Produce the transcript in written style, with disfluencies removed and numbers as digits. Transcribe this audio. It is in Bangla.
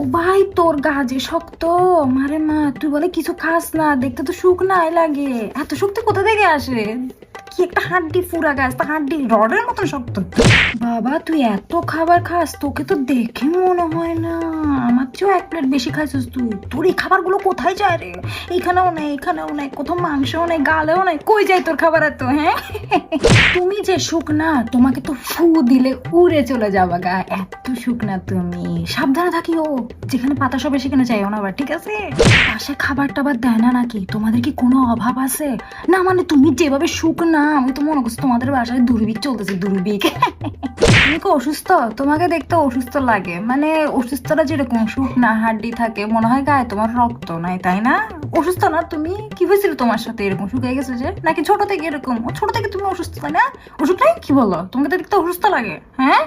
ও ভাই, তোর গা যে শক্ত। মারে মা, তুই বলে কিছু খাস না, দেখতে তো শুকনাই লাগে। এত শক্তি কোথা থেকে আসে? কি একটা হাড্ডি ফুরা গাছ, তা হাড্ডি রডের মতন শক্ত। বাবা, তুই এত খাবার খাস, তোকে তো দেখে মনে হয় না। আমার চেয়েও 1 প্লেট বেশি খাইছিস তুই। তোর এই খাবারগুলো কোথায় যায় রে? এইখানেও নেই, এখানেও নেই, কোথাও মাংসও নেই, গালেও নেই, কই যায় তোর খাবার এত? হ্যাঁ, তুমি যে শুকনা, তোমাকে তো ফু দিলে উড়ে চলে যাবা গা, এত শুকনা তুমি। সাবধানে থাকিও, যেখানে পাতা সবে সেখানে যাইও না আবার, ঠিক আছে? পাশে খাবার টাবার দেয় না নাকি? তোমাদের কি কোনো অভাব আছে? না মানে তুমি যেভাবে শুকনা, আমি তো মনে করছি তোমাদের বাসায় দুর্ভিক্ষ চলতেছে, দুর্ভিক্ষ। তুমি কি অসুস্থ? তোমাকে দেখতে অসুস্থ লাগে, মানে অসুস্থরা যেরকম শুকনা হাড্ডি থাকে, মনে হয় গায়ে তোমার রক্ত নাই, তাই না? অসুস্থ না তুমি? কি হয়েছিল তোমার সাথে এরকম শুকিয়ে গেছে যে? নাকি ছোট থেকে এরকম? ছোট থেকে তুমি অসুস্থ, তাই না? অসুখ নাই কি বলো? তোমাকে তো দেখতে অসুস্থ লাগে, হ্যাঁ?